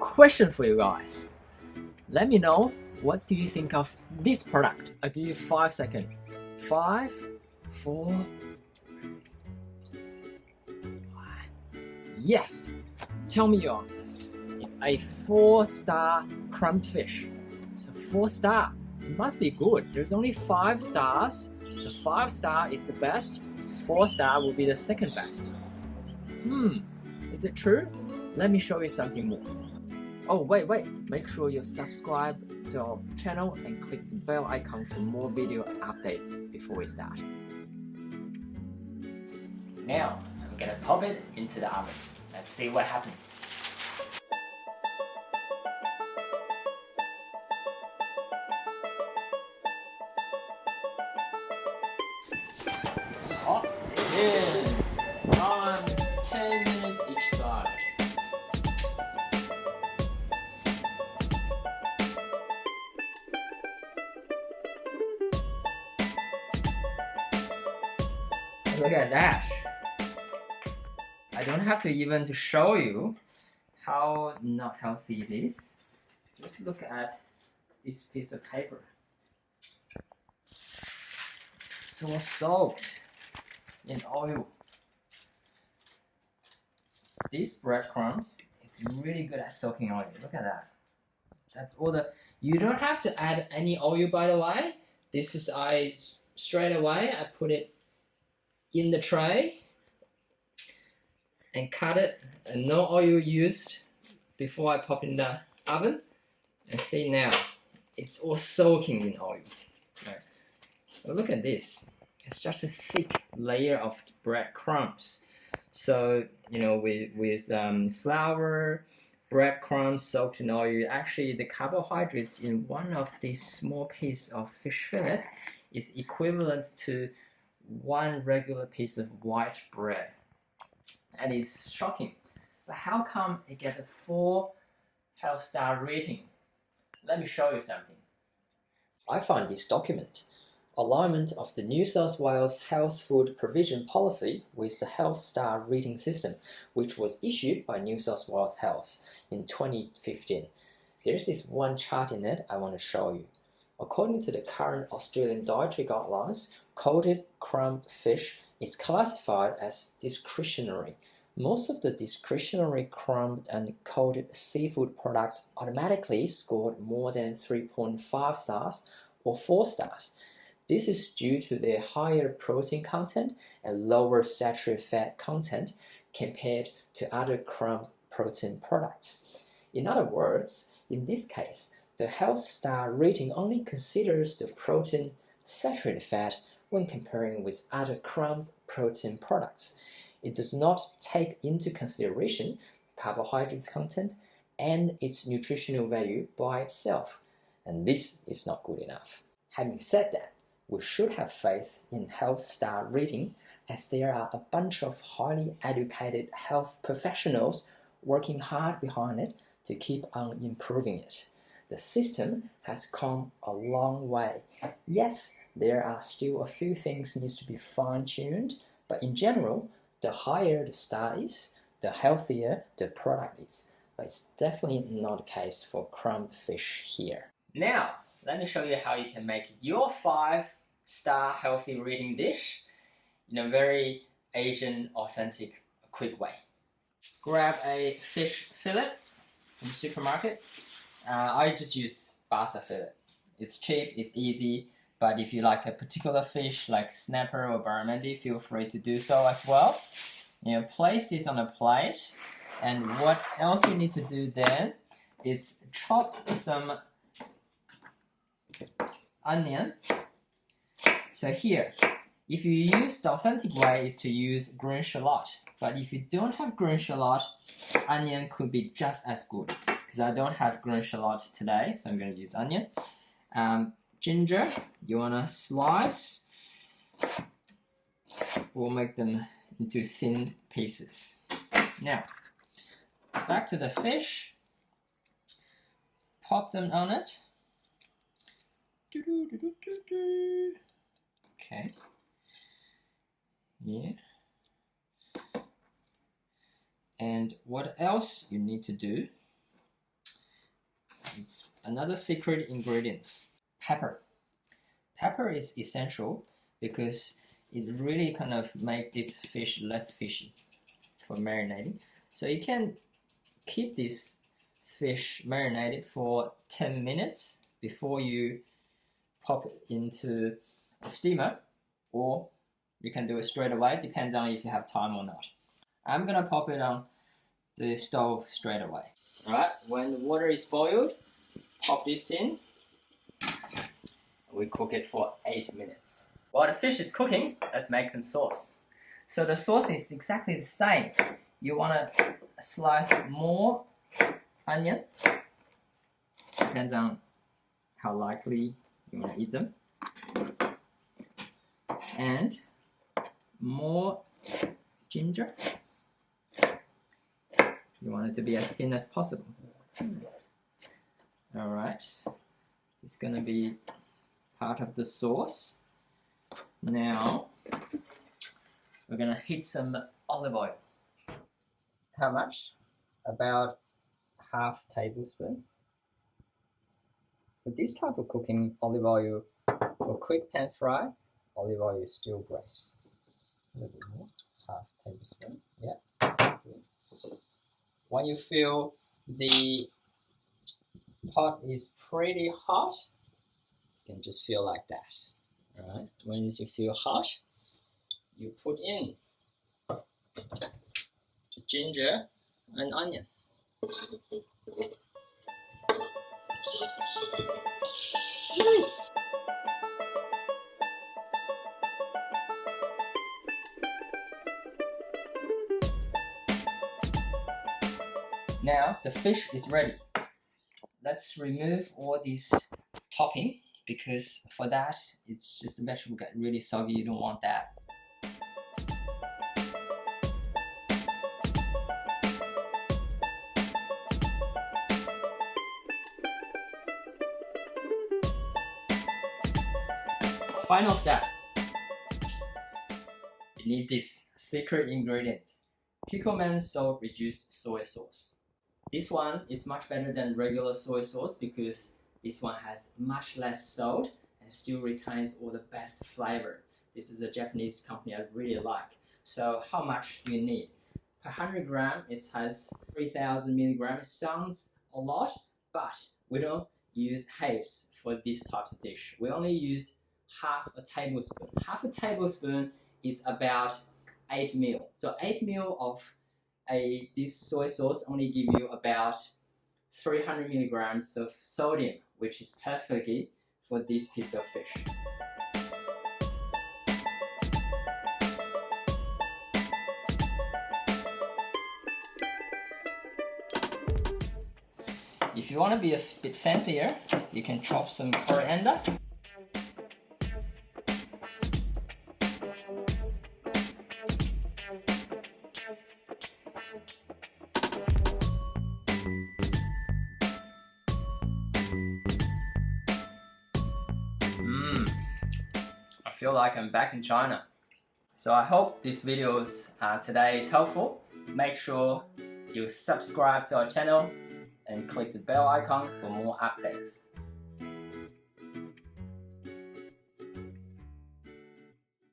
question for you guys. Let me know what do you think of this product. I'll give you 5 seconds. 5, 4, 3, 2, 1. Yes! Tell me your answer. It's a 4-star crumbed fish. So 4-star. It must be good. There's only 5 stars. So 5-star is the best. 4-star will be the second best. Is it true? Let me show you something more. Oh, wait. Make sure you subscribe to our channel and click the bell icon for more video updates before we start. Now, I'm gonna pop it into the oven. Let's see what happens. Hot in 10 minutes each side. Look at that. I don't have to even to show you how not healthy it is. Just look at this piece of paper. It's all soaked in oil. These breadcrumbs is really good at soaking oil. Look at that. That's all the. You don't have to add any oil, by the way. This is straight away I put it in the tray and cut it, and no oil used before I pop in the oven. And see now, it's all soaking in oil. Right. Well, look at this. It's just a thick layer of breadcrumbs. So with flour, breadcrumbs soaked in oil, actually the carbohydrates in one of these small piece of fish fillets is equivalent to one regular piece of white bread. That is shocking. But how come it gets a 4 health star rating? Let me show you something. I found this document, alignment of the New South Wales Health Food Provision Policy with the Health Star Rating System, which was issued by New South Wales Health in 2015. There's this one chart in it I want to show you. According to the current Australian dietary guidelines, coated crumbed fish is classified as discretionary. Most of the discretionary crumbed and coated seafood products automatically scored more than 3.5 stars or 4 stars. This is due to their higher protein content and lower saturated fat content compared to other crumbed protein products. In other words, in this case, the health star rating only considers the protein saturated fat when comparing with other crumbed protein products. It does not take into consideration carbohydrates content and its nutritional value by itself, and this is not good enough. Having said that, we should have faith in health star rating, as there are a bunch of highly educated health professionals working hard behind it to keep on improving it. The system has come a long way. Yes, there are still a few things needs to be fine-tuned, but in general, the higher the star is, the healthier the product is. But it's definitely not the case for crumbed fish here. Now, let me show you how you can make your 5-star healthy rating dish in a very Asian, authentic, quick way. Grab a fish fillet from the supermarket. I just use basa fillet. It's cheap, it's easy, but if you like a particular fish like snapper or barramundi, feel free to do so as well. Place this on a plate, and what else you need to do then is chop some onion. So here, if you use the authentic way is to use green shallot, but if you don't have green shallot, onion could be just as good. Because I don't have green shallot today, so I'm going to use onion. Ginger, you want to slice. We'll make them into thin pieces. Now, back to the fish. Pop them on it. Okay. Yeah. And what else you need to do It's another secret ingredient, pepper. Pepper is essential because it really kind of make this fish less fishy for marinating. So you can keep this fish marinated for 10 minutes before you pop it into a steamer, or you can do it straight away, depends on if you have time or not. I'm gonna pop it on the stove straight away. Alright, when the water is boiled, pop this in. We cook it for 8 minutes. While the fish is cooking, let's make some sauce. So the sauce is exactly the same. You wanna slice more onion. Depends on how likely you wanna eat them. And more ginger. You want it to be as thin as possible. Alright, it's gonna be part of the sauce. Now, we're gonna heat some olive oil. How much? About half tablespoon. For this type of cooking, olive oil, for quick pan fry, olive oil is still great. A little bit more, half tablespoon, yeah. When you feel the pot is pretty hot, you can just feel like that. Alright, when you feel hot, you put in the ginger and onion. Now the fish is ready. Let's remove all this topping, because for that it's just the vegetable get really soggy. You don't want that. Final step. You need this secret ingredients: Kikkoman salt reduced soy sauce. This one is much better than regular soy sauce because this one has much less salt and still retains all the best flavor. This is a Japanese company I really like. So how much do you need? Per 100 gram, it has 3,000 milligrams. It sounds a lot, but we don't use halves for these types of dish. We only use half a tablespoon. Half a tablespoon is about 8 ml. So 8 ml of this soy sauce only give you about 300 milligrams of sodium, which is perfectly for this piece of fish. If you want to be a bit fancier, you can chop some coriander. I feel like I'm back in China. So I hope this video today is helpful. Make sure you subscribe to our channel and click the bell icon for more updates.